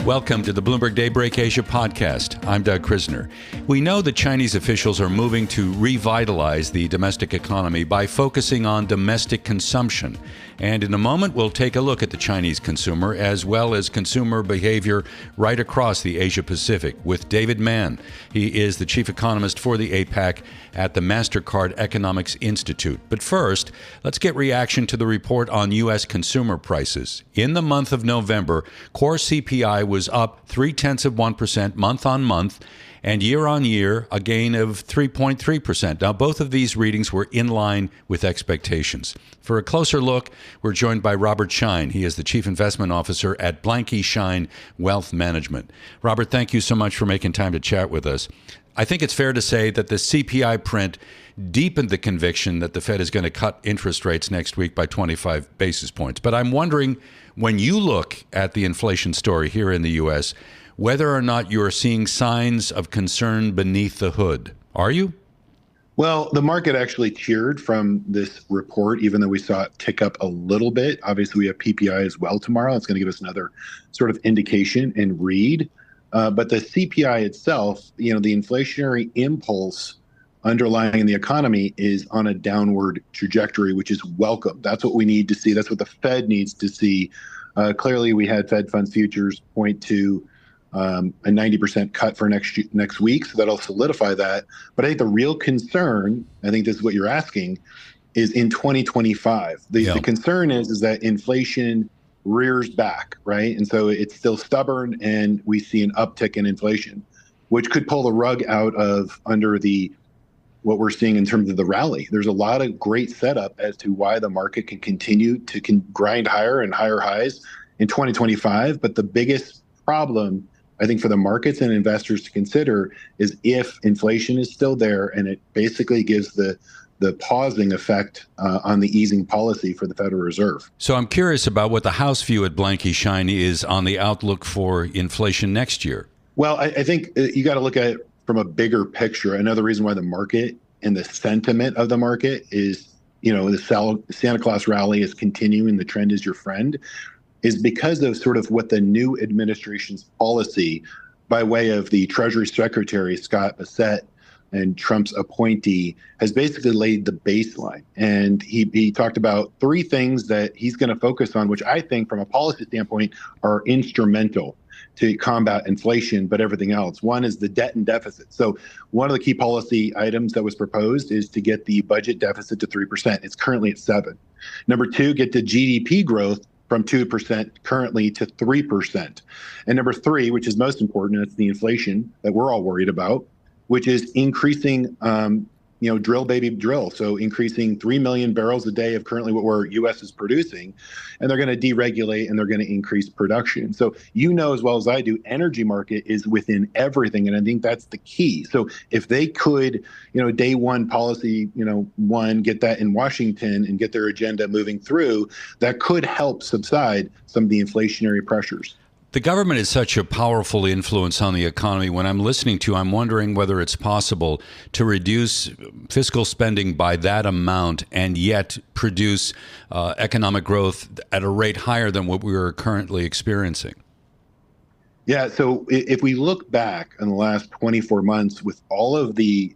Welcome to the Bloomberg Daybreak Asia podcast. I'm Doug Krisner. We know that Chinese officials are moving to revitalize the domestic economy by focusing on domestic consumption. And in a moment, we'll take a look at the Chinese consumer as well as consumer behavior right across the Asia Pacific with David Mann. He is the chief economist for the APAC at the Mastercard Economics Institute. But first, let's get reaction to the report on U.S. consumer prices. In the month of November, core CPI was up 0.3% month on month, and year on year, a gain of 3.3%. Now, both of these readings were in line with expectations. For a closer look, we're joined by Robert Schein. He is the Chief Investment Officer at Blanke Schein Wealth Management. Robert, thank you so much for making time to chat with us. I think it's fair to say that the CPI print deepened the conviction that the Fed is going to cut interest rates next week by 25 basis points. But I'm wondering, when you look at the inflation story here in the U.S., whether or not you're seeing signs of concern beneath the hood. Are you? Well, the market actually cheered from this report, even though we saw it tick up a little bit. Obviously, we have PPI as well tomorrow. It's going to give us another sort of indication and read. But the CPI itself, the inflationary impulse underlying the economy is on a downward trajectory, which is welcome. That's what we need to see. That's what the Fed needs to see. Clearly, we had Fed funds futures point to a 90% cut for next week, so that'll solidify that. But I think the real concern, I think this is what you're asking, is in 2025. The concern is that inflation rears back, right? And so it's still stubborn, and we see an uptick in inflation, which could pull the rug out of under what we're seeing in terms of the rally. There's a lot of great setup as to why the market can continue to grind higher and higher highs in 2025. But the biggest problem, I think, for the markets and investors to consider is if inflation is still there, and it basically gives the pausing effect on the easing policy for the Federal Reserve. So I'm curious about what the house view at Blanke Schein is on the outlook for inflation next year. Well, I think you got to look at it from a bigger picture. Another reason why the market and the sentiment of the market is, the Santa Claus rally is continuing, the trend is your friend, is because of sort of what the new administration's policy by way of the Treasury Secretary, Scott Bassett, and Trump's appointee has basically laid the baseline. And he talked about three things that he's going to focus on, which I think from a policy standpoint are instrumental to combat inflation, but everything else. One is the debt and deficit. So one of the key policy items that was proposed is to get the budget deficit to 3%. It's currently at 7%. Number two, get the GDP growth from 2% currently to 3%. And number three, which is most important, that's the inflation that we're all worried about, which is increasing, drill baby drill. So increasing 3 million barrels a day of currently what U.S. is producing, and they're going to deregulate and they're going to increase production. So as well as I do, energy market is within everything, and I think that's the key. So if they could, day one policy, get that in Washington and get their agenda moving through, that could help subside some of the inflationary pressures. The government is such a powerful influence on the economy. When I'm listening to, I'm wondering whether it's possible to reduce fiscal spending by that amount and yet produce economic growth at a rate higher than what we are currently experiencing. Yeah, so if we look back in the last 24 months with all of the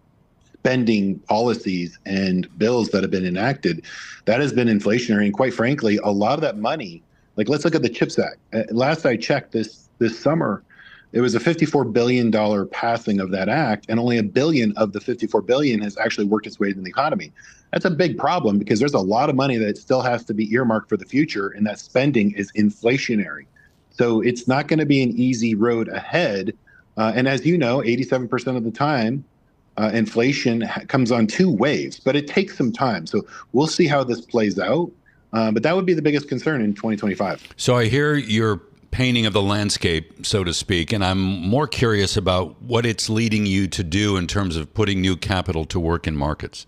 spending policies and bills that have been enacted, that has been inflationary. And quite frankly, a lot of that money, like let's look at the CHIPS Act. Last I checked this summer, it was a $54 billion passing of that act, and only $1 billion of the $54 billion has actually worked its way into the economy. That's a big problem because there's a lot of money that still has to be earmarked for the future, and that spending is inflationary. So it's not going to be an easy road ahead. And as you know, 87% of the time, inflation comes on two waves, but it takes some time. So we'll see how this plays out. But that would be the biggest concern in 2025. So I hear your painting of the landscape, so to speak, and I'm more curious about what it's leading you to do in terms of putting new capital to work in markets.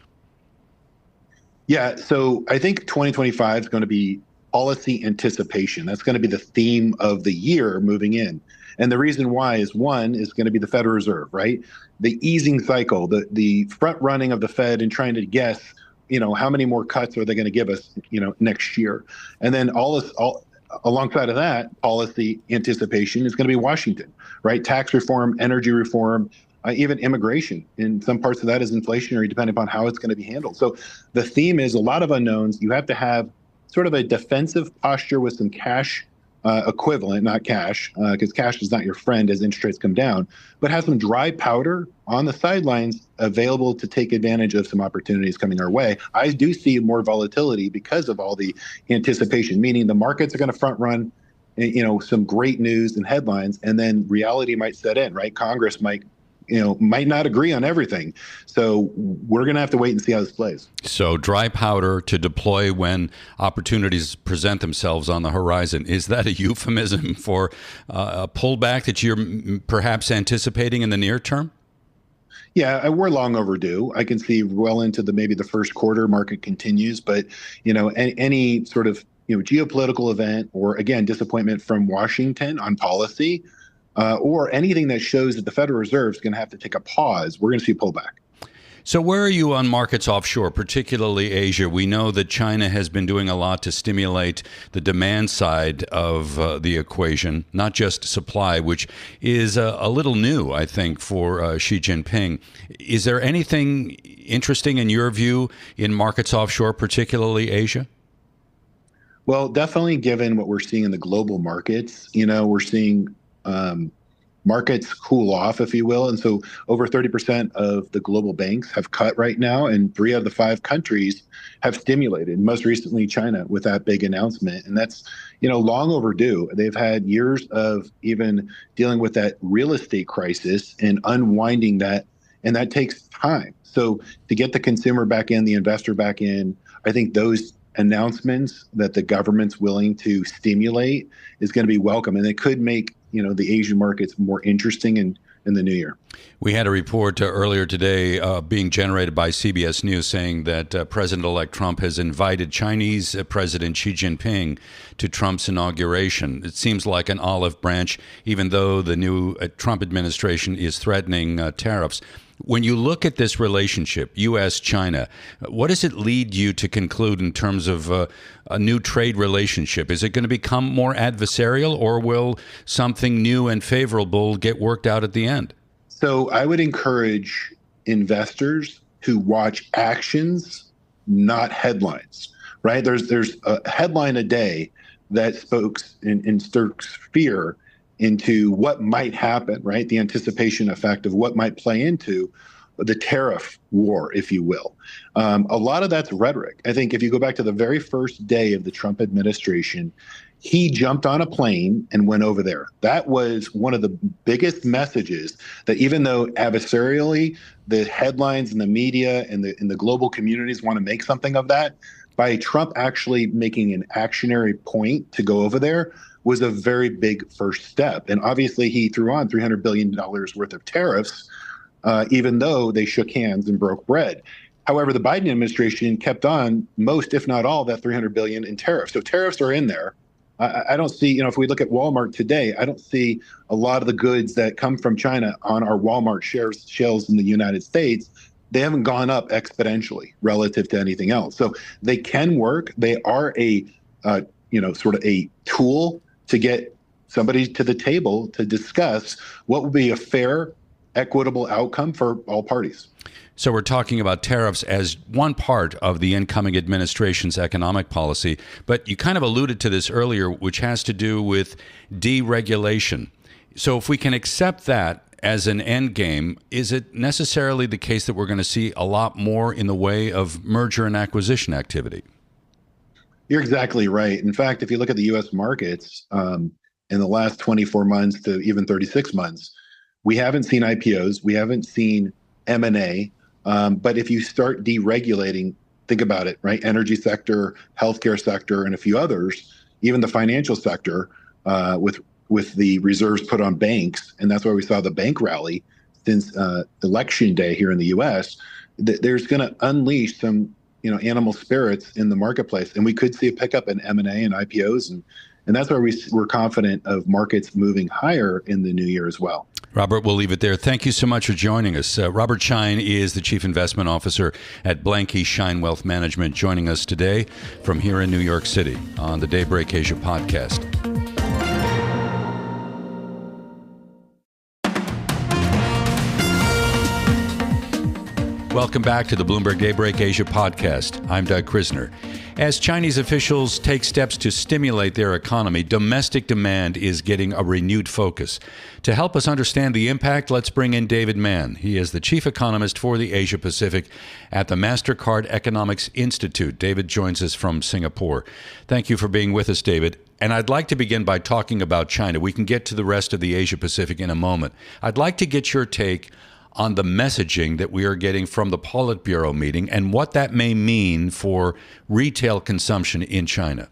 Yeah, so I think 2025 is going to be policy anticipation. That's going to be the theme of the year moving in. And the reason why is one is going to be the Federal Reserve, right? The easing cycle, the front running of the Fed and trying to guess, how many more cuts are they going to give us, next year? And then all alongside of that, policy anticipation is going to be Washington, right? Tax reform, energy reform, even immigration. And some parts of that is inflationary, depending upon how it's going to be handled. So the theme is a lot of unknowns. You have to have sort of a defensive posture with some cash equivalent, not cash, because cash is not your friend as interest rates come down, but have some dry powder on the sidelines available to take advantage of some opportunities coming our way. I do see more volatility because of all the anticipation, meaning the markets are going to front run, some great news and headlines, and then reality might set in, right? Congress might not agree on everything. So we're going to have to wait and see how this plays. So dry powder to deploy when opportunities present themselves on the horizon. Is that a euphemism for a pullback that you're perhaps anticipating in the near term? Yeah, we're long overdue. I can see well into maybe the first quarter market continues, but any sort of geopolitical event or again disappointment from Washington on policy, or anything that shows that the Federal Reserve is going to have to take a pause, we're going to see a pullback. So where are you on markets offshore, particularly Asia? We know that China has been doing a lot to stimulate the demand side of the equation, not just supply, which is a little new, I think, for Xi Jinping. Is there anything interesting in your view in markets offshore, particularly Asia? Well, definitely given what we're seeing in the global markets, we're seeing markets cool off, if you will. And so over 30% of the global banks have cut right now, and 3 of the 5 countries have stimulated, most recently China with that big announcement. And that's, long overdue. They've had years of even dealing with that real estate crisis and unwinding that, and that takes time. So to get the consumer back in, the investor back in, I think those announcements that the government's willing to stimulate is going to be welcome. And it could make the Asian markets more interesting in the new year. We had a report earlier today being generated by CBS News saying that President-elect Trump has invited Chinese President Xi Jinping to Trump's inauguration. It seems like an olive branch, even though the new Trump administration is threatening tariffs. When you look at this relationship, U.S.-China, what does it lead you to conclude in terms of a new trade relationship? Is it going to become more adversarial, or will something new and favorable get worked out at the end? So I would encourage investors to watch actions, not headlines, right? There's a headline a day that spokes and stokes fear into what might happen, right? The anticipation effect of what might play into the tariff war, if you will. A lot of that's rhetoric. I think if you go back to the very first day of the Trump administration, he jumped on a plane and went over there. That was one of the biggest messages that even though adversarially the headlines and the media and the global communities want to make something of that, by Trump actually making an actionary point to go over there was a very big first step. And obviously he threw on $300 billion worth of tariffs, even though they shook hands and broke bread. However, the Biden administration kept on most, if not all, that $300 billion in tariffs. So tariffs are in there. I don't see, if we look at Walmart today, I don't see a lot of the goods that come from China on our Walmart shelves in the United States. They haven't gone up exponentially relative to anything else. So they can work. They are a, sort of a tool to get somebody to the table to discuss what would be a fair, equitable outcome for all parties. So we're talking about tariffs as one part of the incoming administration's economic policy, but you kind of alluded to this earlier, which has to do with deregulation. So if we can accept that as an end game, is it necessarily the case that we're going to see a lot more in the way of merger and acquisition activity? You're exactly right. In fact, if you look at the U.S. markets in the last 24 months to even 36 months, we haven't seen IPOs, we haven't seen M&A. But if you start deregulating, think about it, right? Energy sector, healthcare sector, and a few others, even the financial sector, with the reserves put on banks, and that's why we saw the bank rally since election day here in the U.S. There's going to unleash some, animal spirits in the marketplace, and we could see a pickup in M&A and IPOs, and that's why we're confident of markets moving higher in the new year as well. Robert, we'll leave it there. Thank you so much for joining us. Robert Schein is the Chief Investment Officer at Blanke Schein Wealth Management, joining us today from here in New York City on the Daybreak Asia podcast. Welcome back to the Bloomberg Daybreak Asia podcast. I'm Doug Krisner. As Chinese officials take steps to stimulate their economy, domestic demand is getting a renewed focus. To help us understand the impact, let's bring in David Mann. He is the chief economist for the Asia Pacific at the Mastercard Economics Institute. David joins us from Singapore. Thank you for being with us, David. And I'd like to begin by talking about China. We can get to the rest of the Asia Pacific in a moment. I'd like to get your take on the messaging that we are getting from the Politburo meeting and what that may mean for retail consumption in China.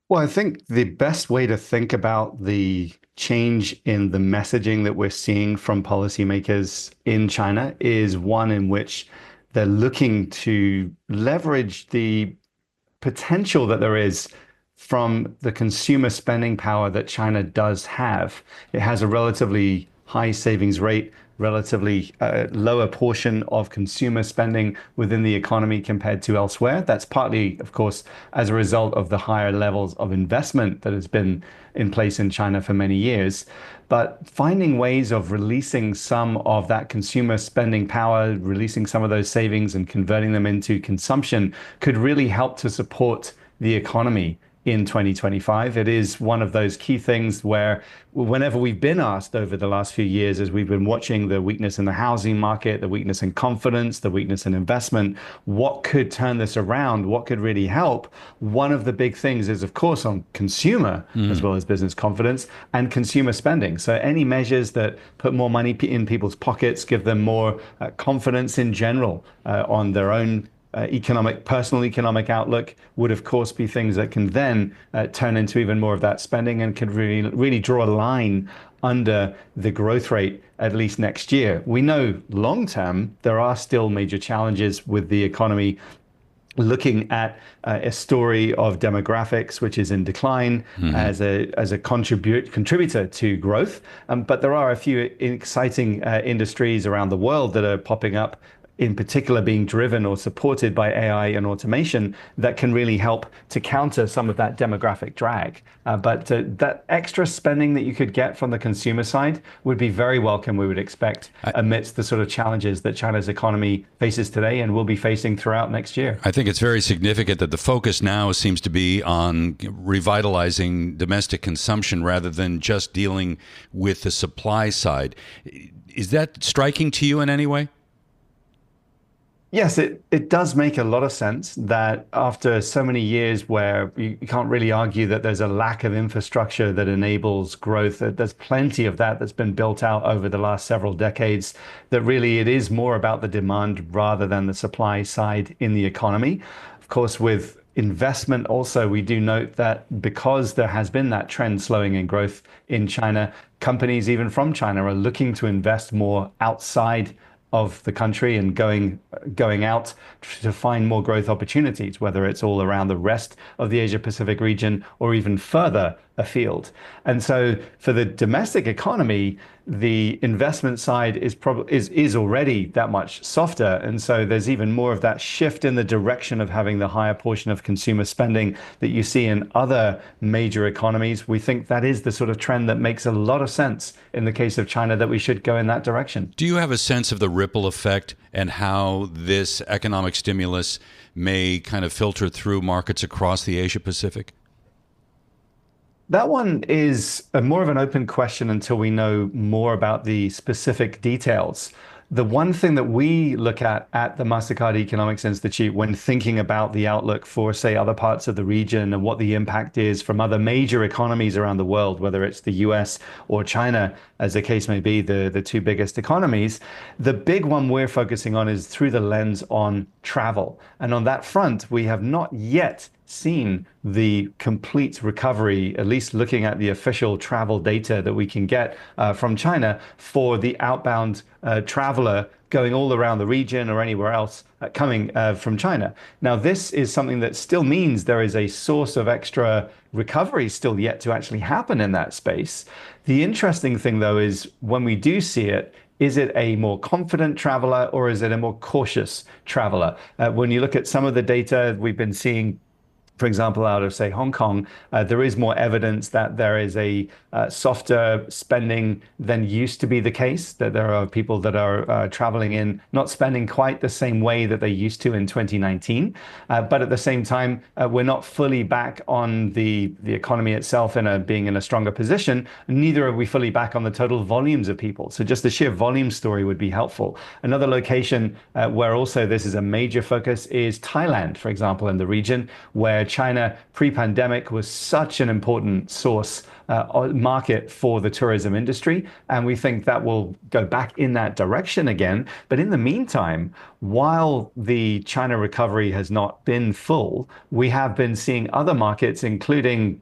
Well, I think the best way to think about the change in the messaging that we're seeing from policymakers in China is one in which they're looking to leverage the potential that there is from the consumer spending power that China does have. It has a relatively high savings rate, relatively lower portion of consumer spending within the economy compared to elsewhere. That's partly, of course, as a result of the higher levels of investment that has been in place in China for many years. But finding ways of releasing some of that consumer spending power, releasing some of those savings and converting them into consumption could really help to support the economy in 2025. It is one of those key things where whenever we've been asked over the last few years, as we've been watching the weakness in the housing market, the weakness in confidence, the weakness in investment, what could turn this around? What could really help? One of the big things is, of course, on consumer as well as business confidence and consumer spending. So any measures that put more money in people's pockets, give them more confidence in general on their own personal economic outlook would, of course, be things that can then turn into even more of that spending and could really draw a line under the growth rate, at least next year. We know long term, there are still major challenges with the economy. Looking at a story of demographics, which is in decline as a contributor to growth. But there are a few exciting industries around the world that are popping up, in particular being driven or supported by AI and automation, that can really help to counter some of that demographic drag. But that extra spending that you could get from the consumer side would be very welcome, we would expect, amidst the sort of challenges that China's economy faces today and will be facing throughout next year. I think it's very significant that the focus now seems to be on revitalizing domestic consumption rather than just dealing with the supply side. Is that striking to you in any way? Yes, it does make a lot of sense that after so many years where you can't really argue that there's a lack of infrastructure that enables growth, there's plenty of that that's been built out over the last several decades, that really it is more about the demand rather than the supply side in the economy. Of course, with investment also, we do note that because there has been that trend slowing in growth in China, companies even from China are looking to invest more outside of the country and going out to find more growth opportunities, whether it's all around the rest of the Asia Pacific region or even further afield. And so for the domestic economy, the investment side is already that much softer. And so there's even more of that shift in the direction of having the higher portion of consumer spending that you see in other major economies. We think that is the sort of trend that makes a lot of sense in the case of China, that we should go in that direction. Do you have a sense of the ripple effect and how this economic stimulus may kind of filter through markets across the Asia Pacific? That one is more of an open question until we know more about the specific details. The one thing that we look at the Mastercard Economics Institute when thinking about the outlook for, say, other parts of the region and what the impact is from other major economies around the world, whether it's the US or China, as the case may be, the two biggest economies, the big one we're focusing on is through the lens on travel. And on that front, we have not yet seen the complete recovery, at least looking at the official travel data that we can get from China for the outbound traveler going all around the region or anywhere else coming from China. Now, this is something that still means there is a source of extra recovery still yet to actually happen in that space. The interesting thing, though, is when we do see it, is it a more confident traveler or is it a more cautious traveler? When you look at some of the data we've been seeing, for example, out of, say, Hong Kong, there is more evidence that there is a softer spending than used to be the case, that there are people that are traveling in, not spending quite the same way that they used to in 2019. But at the same time, we're not fully back on the economy itself being in a stronger position. Neither are we fully back on the total volumes of people. So just the sheer volume story would be helpful. Another location where also this is a major focus is Thailand, for example, in the region, where China pre-pandemic was such an important source market for the tourism industry. And we think that will go back in that direction again. But in the meantime, while the China recovery has not been full, we have been seeing other markets, including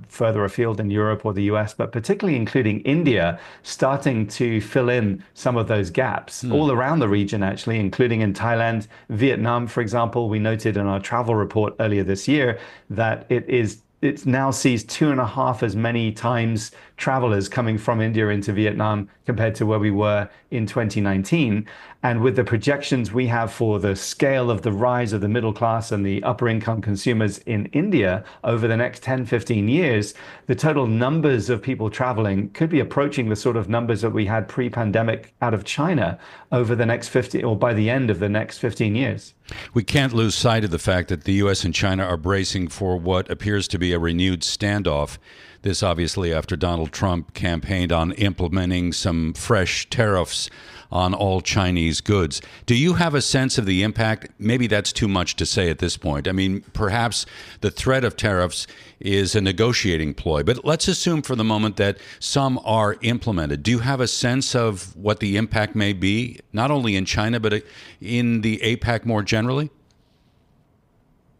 further afield in Europe or the US, but particularly including India, starting to fill in some of those gaps all around the region, actually, including in Thailand. Vietnam, for example, we noted in our travel report earlier this year that it now sees 2.5 as many times travelers coming from India into Vietnam compared to where we were in 2019. And with the projections we have for the scale of the rise of the middle class and the upper income consumers in India over the next 10, 15 years, the total numbers of people traveling could be approaching the sort of numbers that we had pre-pandemic out of China over the next 50 or by the end of the next 15 years. We can't lose sight of the fact that the U.S. and China are bracing for what appears to be a renewed standoff. This obviously after Donald Trump campaigned on implementing some fresh tariffs on all Chinese goods. Do you have a sense of the impact? Maybe that's too much to say at this point. I mean, perhaps the threat of tariffs is a negotiating ploy, but let's assume for the moment that some are implemented. Do you have a sense of what the impact may be, not only in China, but in the APAC more generally?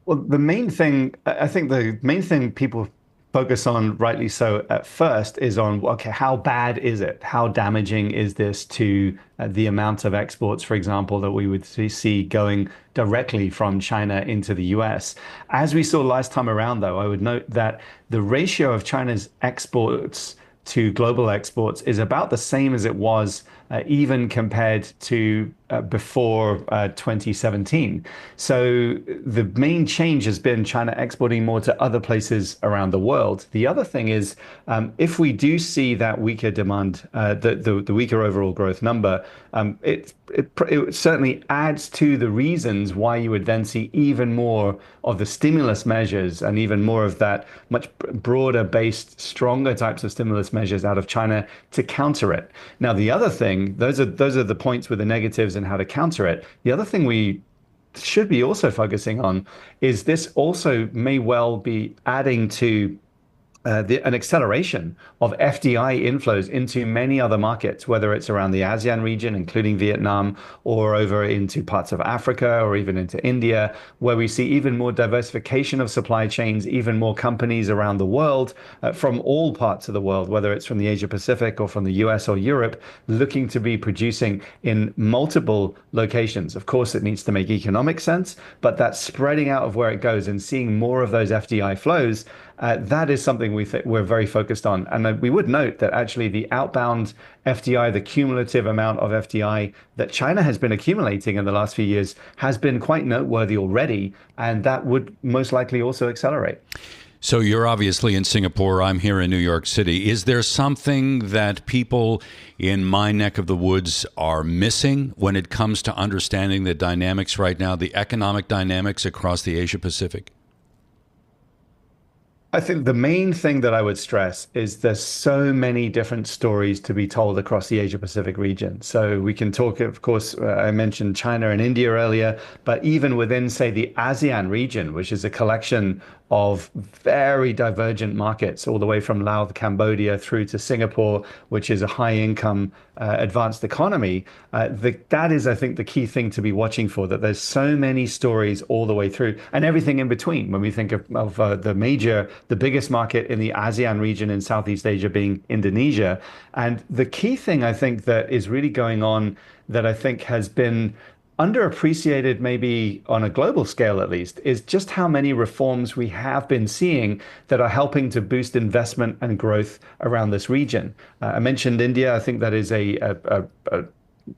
Well, I think the main thing people focus on, rightly so, at first is on, okay, how bad is it? How damaging is this to the amount of exports, for example, that we would see going directly from China into the US? As we saw last time around, though, I would note that the ratio of China's exports to global exports is about the same as it was even compared to before 2017. So the main change has been China exporting more to other places around the world. The other thing is, if we do see that weaker demand, the weaker overall growth number, it certainly adds to the reasons why you would then see even more of the stimulus measures and even more of that much broader based, stronger types of stimulus measures out of China to counter it. Now, the other thing, those are the points with the negatives and how to counter it. The other thing we should be also focusing on is this also may well be adding to an acceleration of FDI inflows into many other markets, whether it's around the ASEAN region, including Vietnam, or over into parts of Africa, or even into India, where we see even more diversification of supply chains, even more companies around the world, from all parts of the world, whether it's from the Asia Pacific or from the US or Europe, looking to be producing in multiple locations. Of course, it needs to make economic sense, but that spreading out of where it goes and seeing more of those FDI flows, that is something we're very focused on. And we would note that actually the outbound FDI, the cumulative amount of FDI that China has been accumulating in the last few years has been quite noteworthy already. And that would most likely also accelerate. So you're obviously in Singapore. I'm here in New York City. Is there something that people in my neck of the woods are missing when it comes to understanding the dynamics right now, the economic dynamics across the Asia Pacific? I think the main thing that I would stress is there's so many different stories to be told across the Asia Pacific region. So we can talk, of course, I mentioned China and India earlier, but even within, say, the ASEAN region, which is a collection of very divergent markets, all the way from Laos, Cambodia, through to Singapore, which is a high-income, advanced economy. That is, I think, the key thing to be watching for, that there's so many stories all the way through and everything in between. When we think of the biggest market in the ASEAN region in Southeast Asia being Indonesia. And the key thing, I think, that is really going on that I think has been underappreciated, maybe on a global scale at least, is just how many reforms we have been seeing that are helping to boost investment and growth around this region. I mentioned India. I think that is a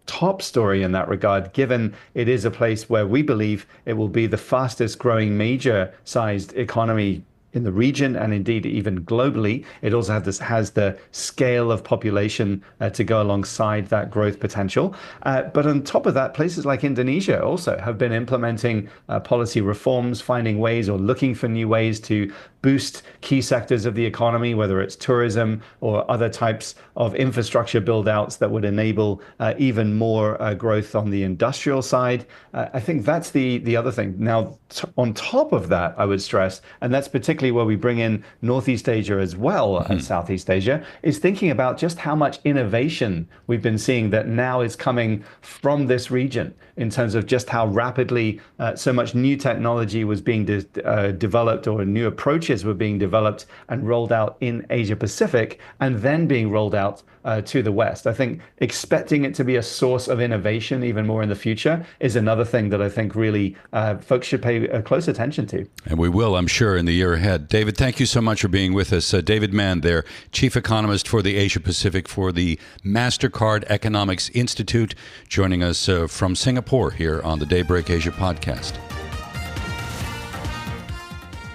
top story in that regard, given it is a place where we believe it will be the fastest growing major sized economy in the region, and indeed even globally. It also has the scale of population to go alongside that growth potential. But on top of that, places like Indonesia also have been implementing policy reforms, finding ways or looking for new ways to boost key sectors of the economy, whether it's tourism or other types of infrastructure build-outs that would enable even more growth on the industrial side. I think that's the other thing. Now, on top of that, I would stress, and that's particularly where we bring in Northeast Asia as well as Southeast Asia, is thinking about just how much innovation we've been seeing that now is coming from this region, in terms of just how rapidly so much new technology was being developed, or new approaches were being developed and rolled out in Asia Pacific, and then being rolled out to the West. I think expecting it to be a source of innovation even more in the future is another thing that I think really folks should pay close attention to. And we will, I'm sure, in the year ahead. David, thank you so much for being with us. David Mann there, Chief Economist for the Asia Pacific for the Mastercard Economics Institute, joining us from Singapore here on the Daybreak Asia podcast.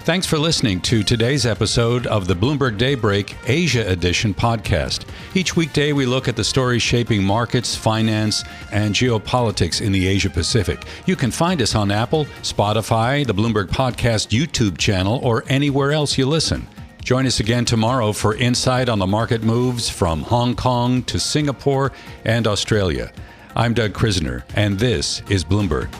Thanks for listening to today's episode of the Bloomberg Daybreak Asia Edition podcast. Each weekday, we look at the stories shaping markets, finance, and geopolitics in the Asia Pacific. You can find us on Apple, Spotify, the Bloomberg Podcast YouTube channel, or anywhere else you listen. Join us again tomorrow for insight on the market moves from Hong Kong to Singapore and Australia. I'm Doug Krisner, and this is Bloomberg.